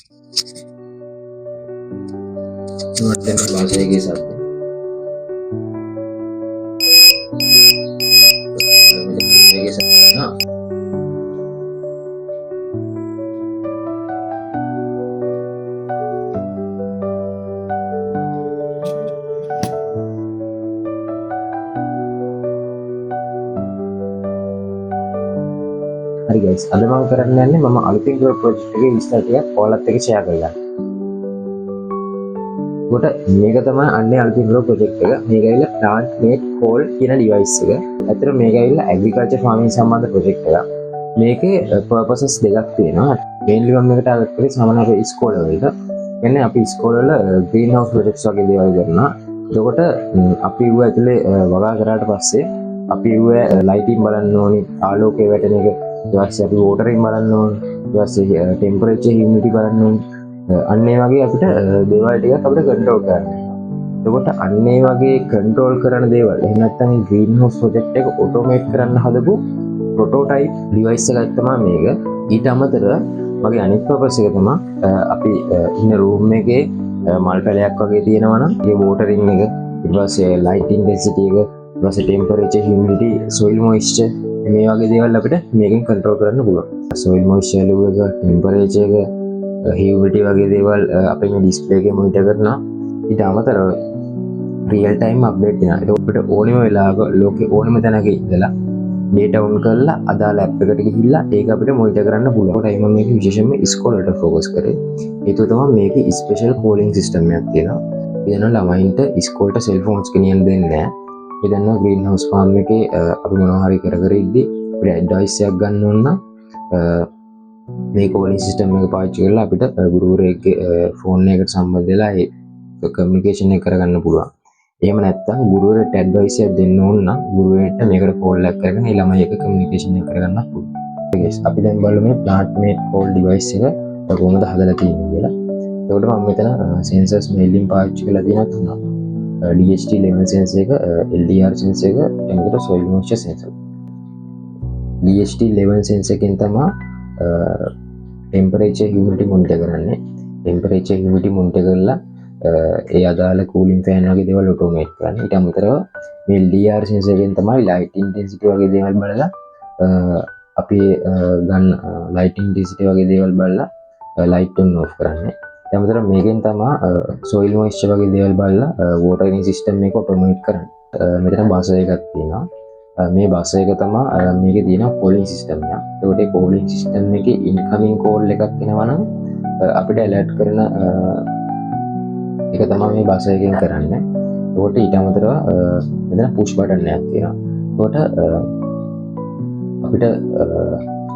Note में भाषा के साथ के साथ ना හරි guys අද මම කරන්න යන්නේ මම අලුතින් කරපු project එකේ විස්තර ටිකක් ඔයාලත් එක්ක share කරගන්න. කොට මේක තමයි අන්නේ අලුතින් කරපු project එක. මේක ඇවිල්ලා plant made coal කියන device එක. ඇත්තට මේක ඇවිල්ලා agriculture farming සම්බන්ධ project එකක්. මේකේ purposes දෙකක් තියෙනවා. mainly මම මේක target කරේ සාමාන්‍ය අපේ ඉස්කෝල වලට. කියන්නේ අපි ඉස්කෝල වල green house projects වගේ දේවල් කරනවා. එතකොට අපි ඌ ඇතුලේ වගා කරාට පස්සේ අපි ඌ lighting බලන්න ඕනි, ආලෝකය වැටෙන එක ඊට පස්සේ අපි වෝටරින් බලන්න ඕනේ. ඊට පස්සේ ටෙම්පරේචර් හියුමිඩිටි බලන්න ඕනේ. අන්න ඒ වගේ අපිට දේවල් ටිකක් අපිට කන්ට්‍රෝල් කරන්න. එතකොට අන්න ඒ වගේ කන්ට්‍රෝල් කරන දේවල් එහෙම නැත්නම් මේ ග්‍රීන් හවුස් ප්‍රොජෙක්ට් එක ඔටෝමේට් කරන්න හදපු ප්‍රොටෝටයිප් ඩිවයිස් එකක් තමයි මේක. ඊට අමතරව මගේ අනිත් පර්පස් එක තමයි අපි ඉන්න රූම් එකේ මල් පැලයක් වගේ තියෙනවා නම් ඒ වෝටරින් එක ඊට පස්සේ ලයිට් ඉන්ටෙන්සිටි එක ඊට පස්සේ ටෙම්පරේචර් හියුමිඩිටි සොයිල් මොයිස්චර් මේ වගේ දේවල් අපිට මේකෙන් කන්ට්‍රෝල් කරන්න පුළුවන්. සොයිල් මොයිස්චර් ලෙවල් එක, ටෙම්පරේචර් එක, හියුමිඩිටි වගේ දේවල් අපි මේ ඩිස්ප්ලේ එකේ මොනිටර් කරනවා. ඊට අමතරව රියල් ටයිම් අප්ඩේට් දෙනවා. ඒක අපිට ඕනෙම වෙලාවක ලෝකේ ඕනෙම තැනක ඉඳලා data on කරලා අදාළ app එකට ගිහිල්ලා ඒක අපිට මොනිටර් කරන්න පුළුවන්. ඒකට මම මේක විශේෂයෙන්ම ඉස්කෝලේට ફોකස් කරේ. ඒකෝ තමයි මේකේ ස්පෙෂල් කෝලින් සිස්ටම් එකක් තියෙනවා. කියන ළමයින්ට ඉස්කෝලේට සෙල් ෆෝන්ස් ගෙනියන්න දෙන්නේ නැහැ. මේ දන්නවා ග්‍රීන් හවුස් ෆාම් එකේ අපි මොනවා හරි කර ඉද්දි අපිට ඇඩ්වයිස් එකක් ගන්න ඕන නම් මේ කෝලින් සිස්ටම් එක පාවිච්චි කරලා අපිට ගුරුවරයෙක්ගේ ෆෝන් එකකට සම්බන්ධ වෙලා ඒ කමියුනිකේෂන් එක කරගන්න පුළුවන්. එහෙම නැත්නම් ගුරුවරයාට ඇඩ්වයිස් එකක් දෙන්න ඕන නම් ගුරුවරයාට මේකට කෝල් එකක් කරගෙන ඒ ළමයි එක්ක කමියුනිකේෂන් එක කරගන්න පුළුවන්. guys අපි දැන් බලමු මේ plant made coal device එක කොහොමද හදලා තියෙන්නේ කියලා. එතකොට මම මෙතන sensors mailing පාවිච්චි කරලා තියෙනවා තුනක්. DHT level sensor එක, LDR sensor එක, එතකොට soil moisture sensor. DHT level sensor එකෙන් තමයි temperature humidity monitor කරන්නේ. temperature humidity monitor කරලා ඒ අදාළ cooling fan වගේ දේවල් automate කරන්නේ. ඊට අමතරව මේ LDR sensor එකෙන් තමයි light intensity වගේ දේවල් බලලා අපි ගන්න light intensity වගේ දේවල් බලලා light on off කරන්නේ. ඒ අමතරව මේකෙන් තමයි soil moisture වගේ දේවල් බලලා watering system එක automate කරන්නේ. මෙතන buzzer එකක් තියෙනවා. මේ buzzer එක තමයි මේකේ තියෙන cooling system එක. ඒකට ඒ cooling system එකේ incoming call එකක් එනවා නම් අපිට alert කරන එක තමයි මේ බස් එකෙන් කරන්නේ. ඒකට ඊට අමතරව මෙතන push button එකක් තියෙනවා. ඒකට අපිට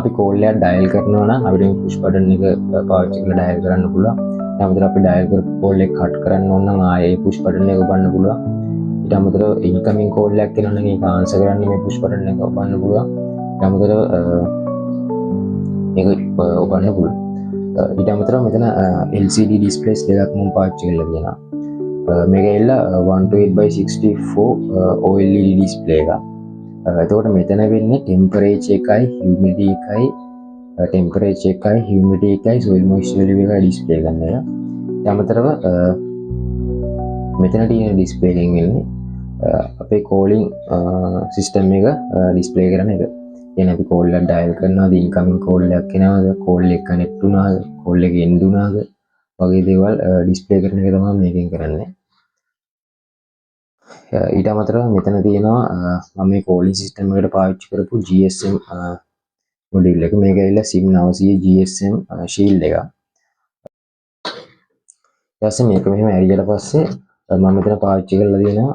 අපි කෝල් එකක් ඩයල් කරනවා නම් අපිට මේ push button එක පාවිච්චි කරලා ඩයල් කරන්න පුළුවන්. ඊට අමතරව අපි ඩයල් කරපු කෝල් එක කට් කරන්න ඕන නම් ආයේ push button එක ඔබන්න පුළුවන්. ඊට අමතරව incoming call එකක් එනවා නම් ඒක ආන්සර් කරන්න මේ push button එක ඔබන්න පුළුවන්. ඊට අමතරව මේක ඔබන්න පුළුවන්. ඊට අමතරව මෙතන LCD displays දෙකක් මම පාවිච්චි කරලා තියෙනවා. මේක ඇවිල්ලා 128/64 OLED display එකක්. එතකොට මෙතන වෙන්නේ temperature එකයි humidity එකයි soil moisture level එකයි display කරන්න එක. ඊට අමතරව මෙතන තියෙන display එකෙන් වෙන්නේ අපේ calling system එක display කරන එක. කියන්නේ අපි කෝල් එක ඩයල් කරනවාද ඉන්කමින් කෝල් එකක් එනවාද කෝල් එක කනෙක්ට් වුණාද කෝල් එක එන්ඩ් වුණාද වගේ දේවල් ඩිස්ප්ලේ කරන එක තමයි මේකෙන් කරන්නේ. ඊට අමතරව මෙතන තියෙනවා මම මේ කෝලින් සිස්ටම් එකට පාවිච්චි කරපු GSM මොඩියුල් එක. මේක ඇවිල්ලා SIM 900 GSM shield එක. ඊට පස්සේ මේක මෙහෙම ඇරියට පස්සේ මම මෙතන පාවිච්චි කරලා තියෙනවා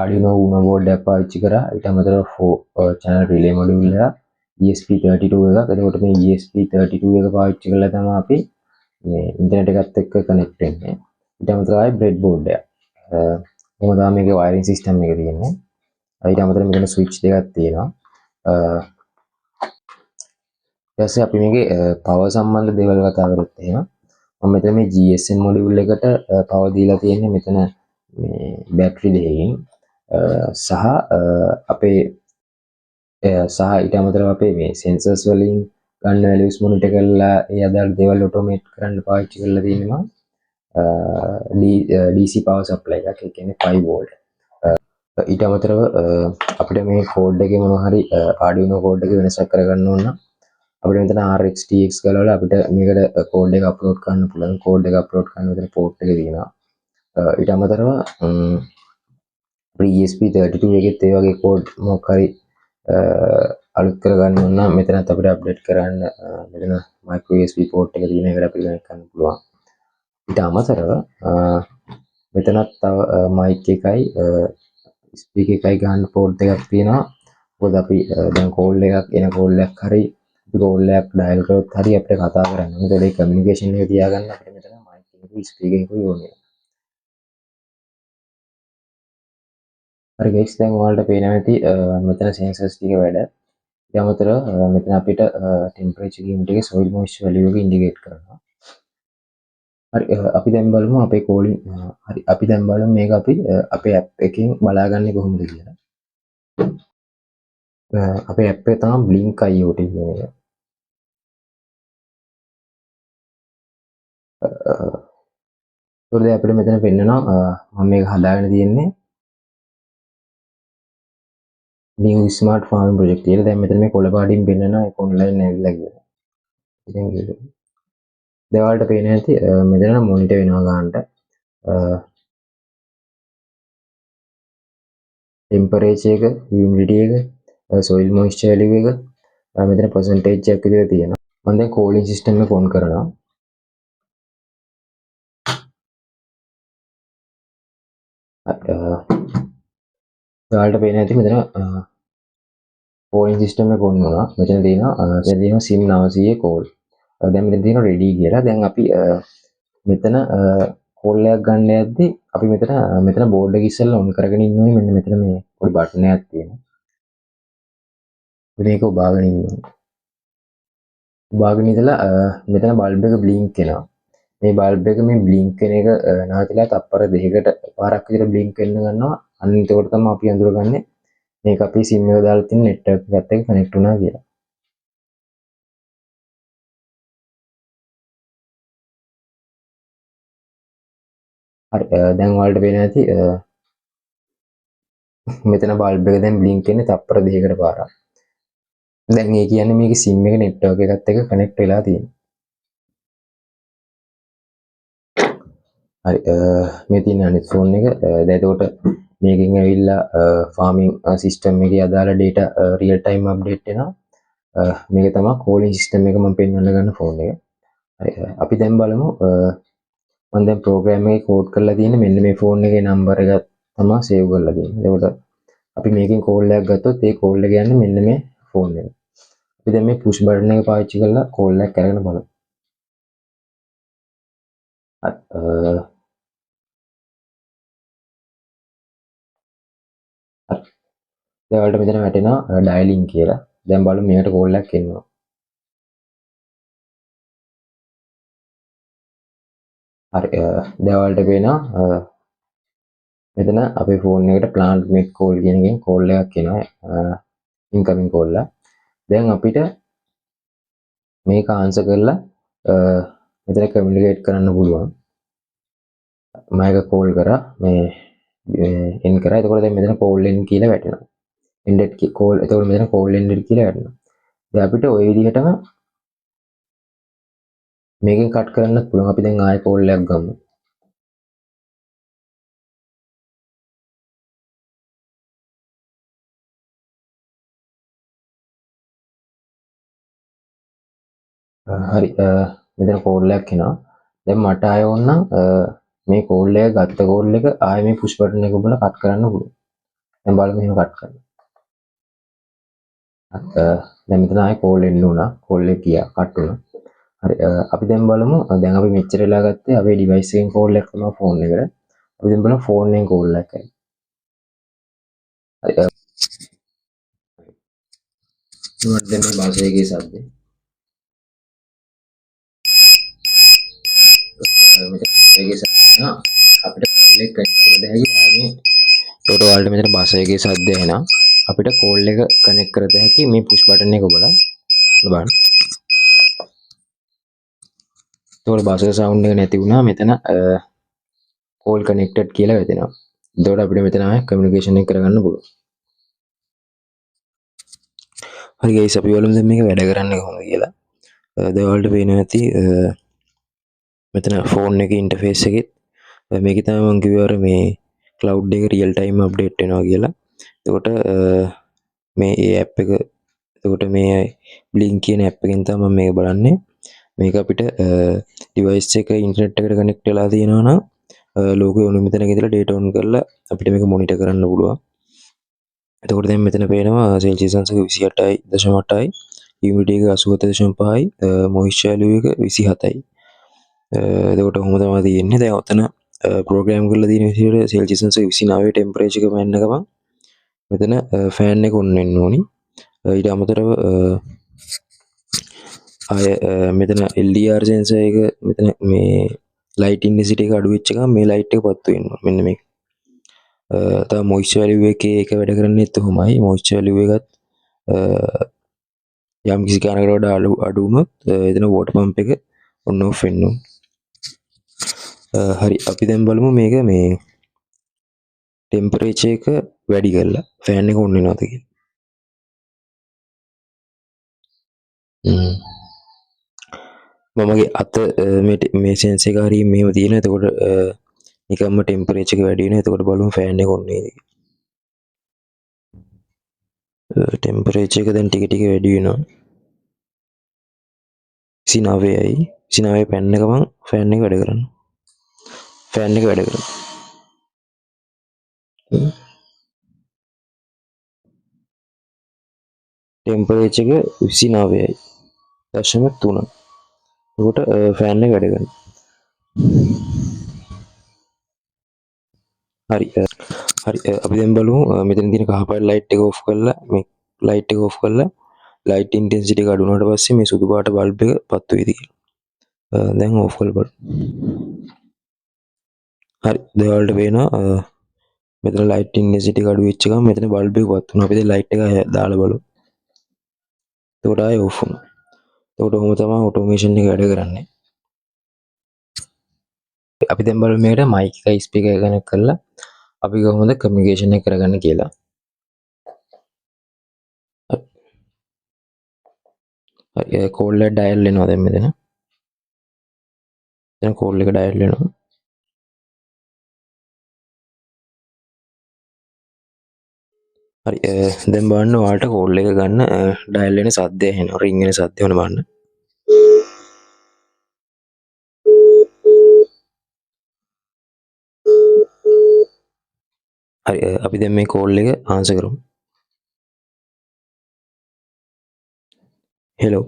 Arduino Uno board එක පාවිච්චි කරා. ඊට අමතරව 4 channel relay module එක ESP32 එකක්. එතකොට මේ ESP32 එක පාවිච්චි කරලා තමයි අපි මේ ඉන්ටර්නෙට් එකත් එක්ක කනෙක්ට් වෙන්නේ. ඊට අමතරව ආයි breadboard එක. එහෙම තමයි මේකේ wiring system එක තියෙන්නේ. ඊට අමතරව මෙතන switch දෙකක් තියෙනවා. ඊට පස්සේ අපි මේකේ power සම්බන්ධ දේවල් කතා කරොත් එහෙම මම මෙතන මේ GSM module එකට power දීලා තියෙන්නේ මෙතන මේ බැටරි දෙකකින් සහ අපේ සහ ඊට අමතරව අපේ මේ sensors වලින් ගන්න වැලියුස් මොනිටර් කරලා ඒ අදාළ දේවල් ඔටෝමේට් කරන්න පාවිච්චි කරලා තියෙනවා DC power supply එකක්. ඒ කියන්නේ 5 volt. ඊට අමතරව අපිට මේ කෝඩ් එකේ මොනවා හරි Arduino කෝඩ් එකේ වෙනසක් කරගන්න ඕන නම් අපිට මෙතන RX TX ගලවලා අපිට මේකට කෝඩ් එක අප්ලෝඩ් කරන්න පුළුවන්. කෝඩ් එක අප්ලෝඩ් කරන්න මෙතන පෝට් එක තියෙනවා. ඊට අමතරව ESP32 එකෙත් ඒ වගේ කෝඩ් මොකක් හරි අලුත් කරගන්න ඕන නම් මෙතනත් අපිට අප්ඩේට් කරන්න මෙතන micro USB port එක තියෙන එකට අපිට කනෙක්ට් කරන්න පුළුවන්. ඊට අමතරව මෙතනත් තව mic එකයි ස්පීකර් එකයි ගන්න port එකක් තියෙනවා. මොකද අපි දැන් කෝල් එකක් එන කෝල් එකක් හරි කෝල් එකක් ඩයල් කරොත් හරි අපිට කතා කරන්න ඕනේ. ඒකේ කමියුනිකේෂන් එක තියාගන්න අපිට මෙතන mic එකකුයි ස්පීකර් එකකුයි ඕනේ. හරි guys, දැන් ඔයාලට පේනවා ඇති මෙතන sensors ටික වැඩ. ඒ අමතරව මෙතන අපිට temperature unit එකේ soil moisture value එක indicate කරනවා. හරි අපි දැන් බලමු අපේ calling හරි අපි දැන් බලමු මේක අපි අපේ app එකෙන් බලාගන්නේ කොහොමද කියලා. අපේ app එක තමයි Blink IoT කියන එක. ඒකද අපිට මෙතන පෙන්නනවා මම මේක හදාගෙන තියෙන්නේ new smart farming project කියලා. දැන් මෙතන මේ කොළ පාටින් පෙන්නනවා ඒක online ඇවිල්ලා කියලා. ඉතින් ඒක දෙවල්ට පේන ඇති මෙතන මොනිටර් වෙනවා ගන්නට temperature එක, humidity එක, soil moisture value එක මෙතන percentage එකක් විදිහට තියෙනවා. මම දැන් cooling system එක on කරනවා. ඔයාලට පේන ඇති මෙතන cooling system එක on වුණා. මෙතන තියෙනවා sim 900 call. දැන් මෙතන තියෙනවා ready කියලා. දැන් අපි මෙතන කෝල් එකක් ගන්න යද්දි අපි මෙතන බෝඩ් එක ඉස්සෙල්ලා on කරගෙන ඉන්න ඕනේ. මෙන්න මෙතන මේ පොඩි බටන් එකක් තියෙනවා. මේක ඔබාගෙන ඉන්න ඕනේ. ඔබාගෙන ඉඳලා මෙතන බල්බ් එක blink වෙනවා. මේ බල්බ් එක මේ blink වෙන එක නැවතිලා තප්පර දෙකකට පාරක් විතර blink වෙන්න ගන්නවා. අන්න එතකොට තමයි අපි අඳුරගන්නේ මේක අපි sim එක දාලා තියෙන network එකත් එක්ක connect වුණා කියලා. හරි දැන් ඔයාලට පේනවා ඇති මෙතන බල්බ් එක දැන් blink වෙන්නේ තප්පර දෙකකට පාරක්. දැන් ඒ කියන්නේ මේකේ sim එක network එකත් එක්ක connect වෙලා තියෙනවා. හරි මේ තියෙන අනිත් ෆෝන් එක දැන් එතකොට මේකෙන් ඇවිල්ලා farming system එකේ අදාළ data real time update වෙනවා. මේක තමයි calling system එක මම පෙන්වන්න ගන්න ෆෝන් එක. හරි අපි දැන් බලමු මම දැන් program එකේ code කරලා තියෙන්නේ මෙන්න මේ ෆෝන් එකේ number එක තමයි save කරලා තියෙන්නේ. එතකොට අපි මේකෙන් call එකක් ගත්තොත් ඒ call එක යන්නේ මෙන්න මේ ෆෝන් එක. අපි දැන් මේ push button එක පාවිච්චි කරලා call එකක් අරගෙන බලමු. දැන් ඔයාලට මෙතන වැටෙනවා dialing කියලා. දැන් බලමු මේකට call එකක් එනවා. හරි දැන් ඔයාලට පේනවා මෙතන අපේ ෆෝන් එකට plant make call කියන එකෙන් call එකක් එනවා incoming call එක. දැන් අපිට මේක answer කරලා මෙතන communicate කරන්න පුළුවන්. මම එක call කරා මේ end කරා. එතකොට දැන් මෙතන call end කියලා වැටෙනවා. ended call එතකොට මෙතන call ended කියලා වැටෙනවා. දැන් අපිට ওই විදිහටම මේකෙන් කට් කරන්නත් පුළුවන්. අපි දැන් ආයෙ call එකක් ගමු. හරි මෙතන call එකක් එනවා. දැන් මට ආයෙ ඕන නම් මේ call එක ගත්ත call එක ආයෙ මේ push button එක ඔබලා කට් කරන්න පුළුවන්. දැන් බලමු එහෙම කට් කරන්න. දැන් මෙතන ආයෙ call එන්න උනා. call එක ගියා කට් වුණා. හරි අපි දැන් බලමු දැන් අපි මෙච්චර වෙලා ගත්තේ අපේ device එකෙන් call එකක් තමයි phone එකට. අපි දැන් බලමු phone එකෙන් call එකක් කරලා. හරි මට දැන් මේ භාෂා එකේ සද්දේ. මේකේ සද්ද අපිට call එක connect කරලා හැකි ආයේ ඒකට ඔයාලට මෙතන භාෂා එකේ සද්ද එනවා. අපිට call එක connect කරලා හැකි මේ push button එක ඔබලා බලන්න. එතකොට බසර් සවුන්ඩ් එක නැති වුණා මෙතන කෝල් කනෙක්ටඩ් කියලා වැදෙනවා. එතකොට අපිට මෙතන ආයෙ කමියුනිකේෂන් එක කරගන්න පුළුවන්. හරි ගයිස් අපි බලමු දැන් මේක වැඩ කරන්නේ කොහොමද කියලා. දැන් ඔයාලට පේනවා ඇති මෙතන ෆෝන් එකේ ඉන්ටර්ෆේස් එකෙත් මේකේ තමයි මම කිව්වේ අර මේ ක්ලවුඩ් එක රියල් ටයිම් අප්ඩේට් වෙනවා කියලා. එතකොට මේ ඇප් එක එතකොට මේ බ්ලින්ක් කියන ඇප් එකෙන් තමයි මම මේක බලන්නේ. මේක අපිට ඩිවයිස් එක ඉන්ටර්නෙට් එකට කනෙක්ට් වෙලා තියෙනවා නම් ලෝගෝ ඔන්න මෙතන ඉඳලා data on කරලා අපිට මේක මොනිටර් කරන්න පුළුවන්. එතකොට දැන් මෙතන පේනවා සෙල්සියස් අංශක 28.8යි humidity එක 87.5යි moisture value එක 27යි. එතකොට කොහොම තමයි තියෙන්නේ දැන් ඔතන ප්‍රෝග්‍රෑම් කරලා තියෙන විදිහට සෙල්සියස් අංශක 29 ටෙම්පරේචර් එක මැන්න ගමන් මෙතන ෆෑන් එක ඔන් වෙන්න ඕනි. ඊට අමතරව ආය මෙතන LDR සෙන්සර් එක මෙතන මේ ලයිට් ඉන්ටෙන්සිටි එක අඩු වෙච්ච ගමන් මේ ලයිට් එක පත්තු වෙනවා. මෙන්න මේක. තව මොයිස්චර් වැලියු එකේ ඒක වැඩ කරන්නේත් ඔහොමයි. මොයිස්චර් වැලියු එකත් යම් කිසි කාරණයකට වඩා අඩු වුණොත් එතන වෝටර් පම්ප් එක ඔන් ඔෆ් වෙන්න ඕන. හරි අපි දැන් බලමු මේක මේ ටෙම්පරේචර් එක වැඩි කරලා ෆෑන් එක ඔන් වෙනවද කියලා. මමගේ අත මේ සෙන්සර් එක හරිය මෙහෙම තියෙනවා. එතකොට නිකම්ම ටෙම්පරේචර් එක වැඩි වෙනවා. එතකොට බලමු ෆෑන් එක ඔන් වෙයිද කියලා. ටෙම්පරේචර් එක දැන් ටික ටික වැඩි වෙනවා. 29යි 29 පැන්න ගමන් ෆෑන් එක වැඩ කරනවා. ෆෑන් එක වැඩ කරනවා. ටෙම්පරේචර් එක 29යි 0.3. එතකොට ෆෑන් එක වැඩ කරනවා. හරි අපි දැන් බලමු මෙතන තියෙන කහ පාට ලයිට් එක ඔෆ් කරලා මේ ලයිට් එක ඔෆ් කරලා ලයිට් ඉන්ටෙන්සිටි එක අඩු වුණාට පස්සේ මේ සුදු පාට බල්බ් එක පත්තු වෙයිද කියලා. දැන් ඔෆ් කරලා බලමු. හරි දැන් ඔයාලට පේනවා මෙතන ලයිට් ඉන්ටෙන්සිටි එක අඩු වෙච්ච ගමන් මෙතන බල්බ් එක පත්තු වුණා. අපි දැන් ලයිට් එක දාලා බලමු. එතකොට ආයෙ ඔෆ් වුණා. එතකොට ඔහොම තමයි ඔටෝමේෂන් එක වැඩ කරන්නේ. අපි දැන් බලමු මේකට මයික් එකයි ස්පීකර් එක කනෙක්ට් කරලා අපි කොහොමද කමියුනිකේෂන් එක කරගන්නේ කියලා. හරි කෝල් එක ඩයල් වෙනවා දැන් මෙතන. දැන් කෝල් එක ඩයල් වෙනවා. හරි දැන් බලන්න ඔයාලට කෝල් එක ගන්න ඩයල් වෙන සද්දය එනවා. රින් වෙන සද්දය ඕන බලන්න. හරි අපි දැන් මේ කෝල් එක ආන්සර් කරමු. Hello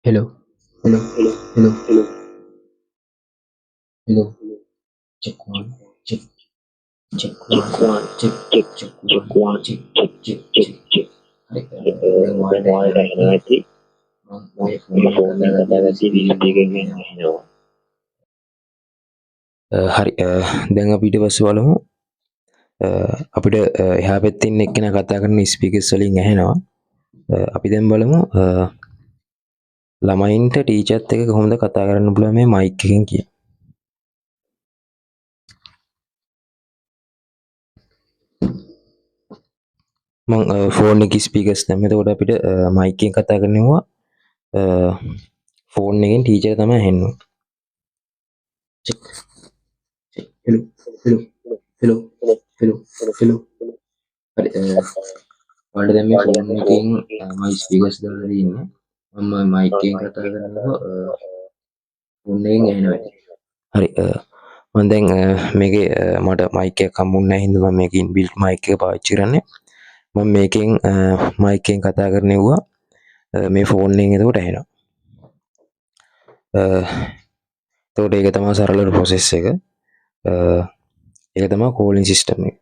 hello hello hello hello check one check check one check one check හරි දැන් ඔයාලට එනවා ඇති මම මේ ෆෝන් එක දාලා වීඩියෝ එකකින් එනවා. හරි දැන් අපි ඊට පස්සේ බලමු අපිට එහා පැත්තේ ඉන්න එක්කෙනා කතා කරන ස්පීකර්ස් වලින් ඇහෙනවා. අපි දැන් බලමු ළමයින්ට ටීචර්ත් එක්ක කොහොමද කතා කරන්න පුළුවන් මේ මයික් එකෙන් කියලා. මම ෆෝන් එකේ ස්පීකර්ස් දැම්ම. එතකොට අපිට මයික් එකෙන් කතා කරනවා ෆෝන් එකෙන් ටීචර් තමයි ඇහෙන්නේ. Check hello hello hello hello hello හරි ඔයාලට දැන් මේ ෆෝන් එකෙන් මයි ස්පීකර්ස් දාලා තියෙන්නේ. මම මයික් එකෙන් කතා කරනවා ෆෝන් එකෙන් ඇහෙනවා. හරි මම දැන් මේකේ මට මයික් එකක් හම්බුන්නේ නැහැ හින්දා මම මේකේ ඉන්බිල්ට් මයික් එක පාවිච්චි කරන්නේ. මම මේකෙන් මයික් එකෙන් කතා කරනවා මේ ෆෝන් එකෙන් එතකොට ඇහෙනවා. එතකොට ඒක තමයි සරල ප්‍රොසෙස් එක. ඒක තමයි කෝලින් සිස්ටම් එක.